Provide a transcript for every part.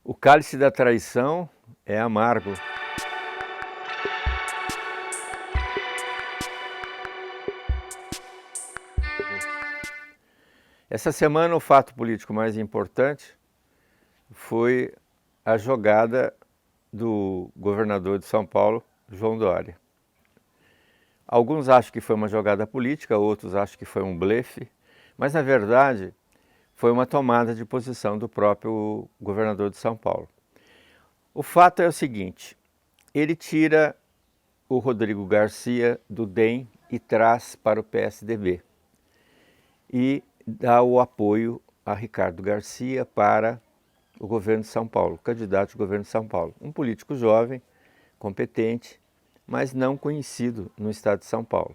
O cálice da traição é amargo. Essa semana o fato político mais importante foi a jogada do governador de São Paulo, João Dória. Alguns acham que foi uma jogada política, outros acham que foi um blefe, mas na verdade foi uma tomada de posição do próprio governador de São Paulo. O fato é o seguinte, ele tira o Rodrigo Garcia do DEM e traz para o PSDB e dá o apoio a Ricardo Garcia para o governo de São Paulo, candidato ao governo de São Paulo. Um político jovem, competente, mas não conhecido no estado de São Paulo.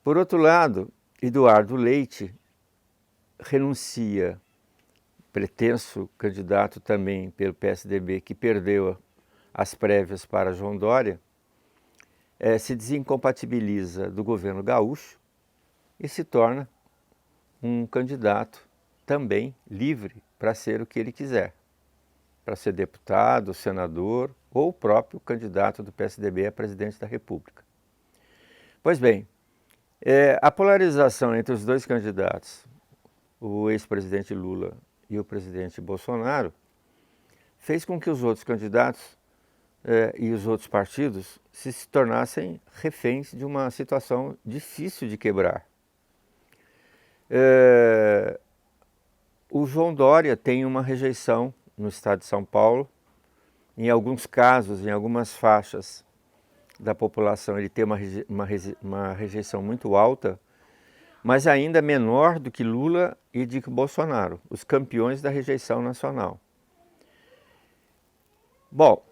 Por outro lado, Eduardo Leite renuncia, pretenso candidato também pelo PSDB, que perdeu as prévias para João Dória, se desincompatibiliza do governo gaúcho e se torna um candidato também livre para ser o que ele quiser, para ser deputado, senador ou o próprio candidato do PSDB a presidente da República. Pois bem, a polarização entre os dois candidatos, o ex-presidente Lula e o presidente Bolsonaro, fez com que os outros candidatos e os outros partidos se tornassem reféns de uma situação difícil de quebrar. O João Dória tem uma rejeição no estado de São Paulo. Em alguns casos, em algumas faixas da população, ele tem uma rejeição muito alta, mas ainda menor do que Lula e de Bolsonaro, os campeões da rejeição nacional. Bom,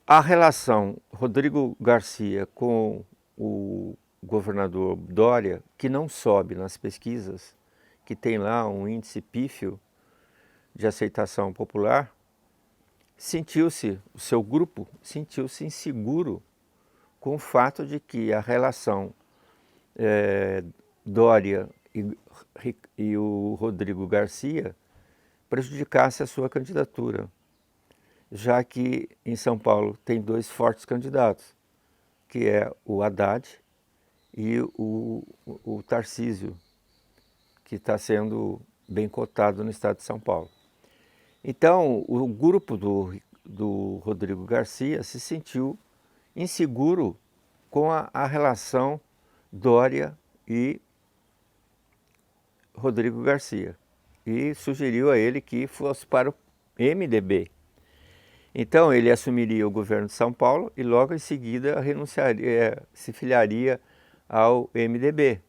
a relação Rodrigo Garcia com o governador Dória, que não sobe nas pesquisas, que tem lá um índice pífio de aceitação popular, o seu grupo sentiu-se inseguro com o fato de que a relação Dória e o Rodrigo Garcia prejudicasse a sua candidatura, já que em São Paulo tem dois fortes candidatos, que é o Haddad e o Tarcísio, que está sendo bem cotado no estado de São Paulo. Então, o grupo do Rodrigo Garcia se sentiu inseguro com a relação Dória e Rodrigo Garcia e sugeriu a ele que fosse para o MDB. Então, ele assumiria o governo de São Paulo e logo em seguida se filiaria ao MDB.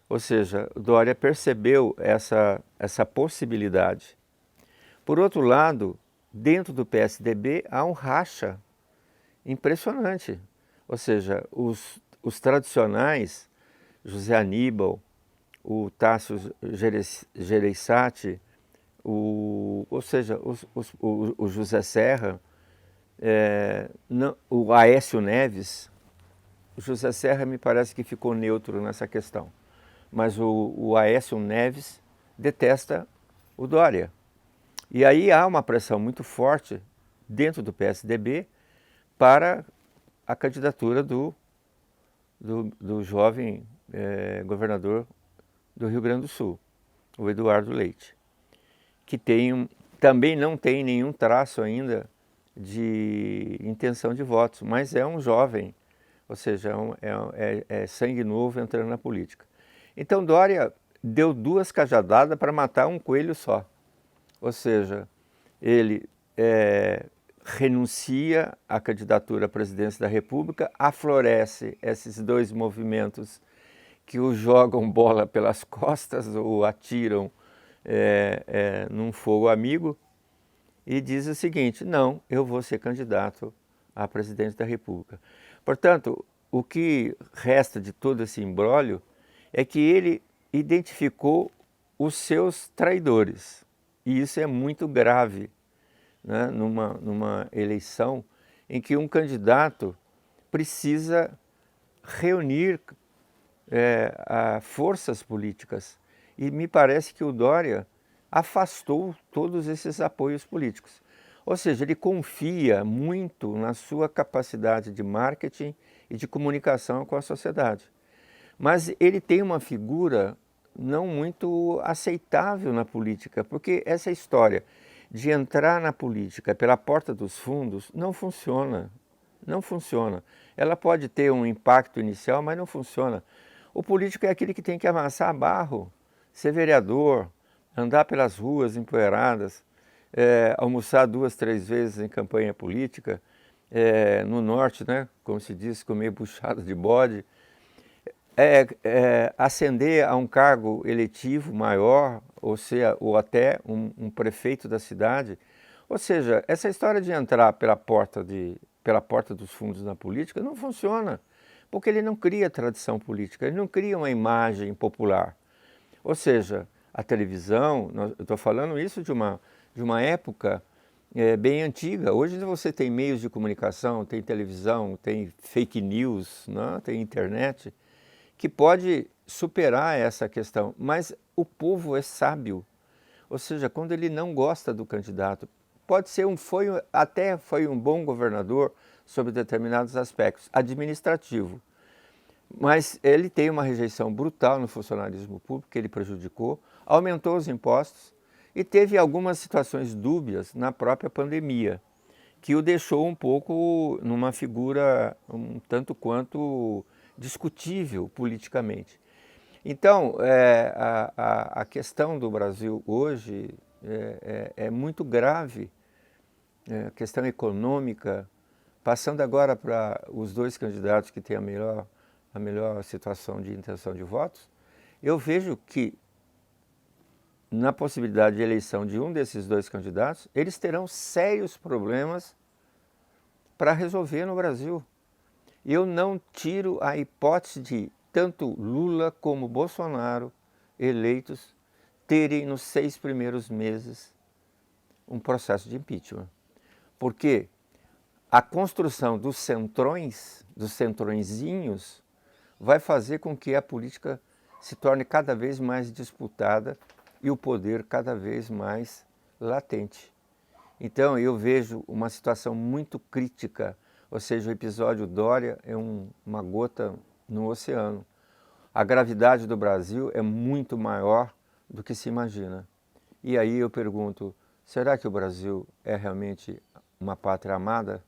Ou seja, Dória percebeu essa possibilidade. Por outro lado, dentro do PSDB há um racha impressionante. Ou seja, os tradicionais, José Aníbal, o Tasso Gereissati, o José Serra, o Aécio Neves. O José Serra me parece que ficou neutro nessa questão, mas o Aécio Neves detesta o Dória. E aí há uma pressão muito forte dentro do PSDB para a candidatura do jovem governador do Rio Grande do Sul, o Eduardo Leite, que também não tem nenhum traço ainda de intenção de votos, mas é um jovem, ou seja, é sangue novo entrando na política. Então Dória deu duas cajadadas para matar um coelho só. Ou seja, ele renuncia à candidatura à presidência da República, aflorece esses dois movimentos que o jogam bola pelas costas ou atiram num fogo amigo e diz o seguinte: não, eu vou ser candidato a presidente da República. Portanto, o que resta de todo esse imbróglio é que ele identificou os seus traidores. E isso é muito grave, né, numa eleição em que um candidato precisa reunir forças políticas. E me parece que o Dória afastou todos esses apoios políticos. Ou seja, ele confia muito na sua capacidade de marketing e de comunicação com a sociedade. Mas ele tem uma figura não muito aceitável na política, porque essa história de entrar na política pela porta dos fundos não funciona. Não funciona. Ela pode ter um impacto inicial, mas não funciona. O político é aquele que tem que amassar barro, ser vereador, andar pelas ruas empoeiradas, almoçar 2, 3 vezes em campanha política, no norte, né, como se diz, comer buchada de bode, ascender a um cargo eletivo maior, ou até um prefeito da cidade. Ou seja, essa história de entrar pela porta dos fundos na política não funciona, porque ele não cria tradição política, ele não cria uma imagem popular. Ou seja, a televisão, eu estou falando isso de uma época bem antiga. Hoje você tem meios de comunicação, tem televisão, tem fake news, né? Tem internet, que pode superar essa questão, mas o povo é sábio. Ou seja, quando ele não gosta do candidato, pode ser até foi um bom governador sobre determinados aspectos, administrativo, mas ele tem uma rejeição brutal no funcionalismo público, que ele prejudicou, aumentou os impostos e teve algumas situações dúbias na própria pandemia, que o deixou um pouco numa figura um tanto quanto discutível politicamente. Então, a questão do Brasil hoje é muito grave, a questão econômica, passando agora para os dois candidatos que têm a melhor situação de intenção de votos, eu vejo que na possibilidade de eleição de um desses dois candidatos, eles terão sérios problemas para resolver no Brasil. Eu não tiro a hipótese de tanto Lula como Bolsonaro, eleitos, terem nos 6 primeiros meses um processo de impeachment. Porque a construção dos centrõezinhos, vai fazer com que a política se torne cada vez mais disputada e o poder cada vez mais latente. Então eu vejo uma situação muito crítica, ou seja, o episódio Dória é uma gota no oceano. A gravidade do Brasil é muito maior do que se imagina. E aí eu pergunto, será que o Brasil é realmente uma pátria amada?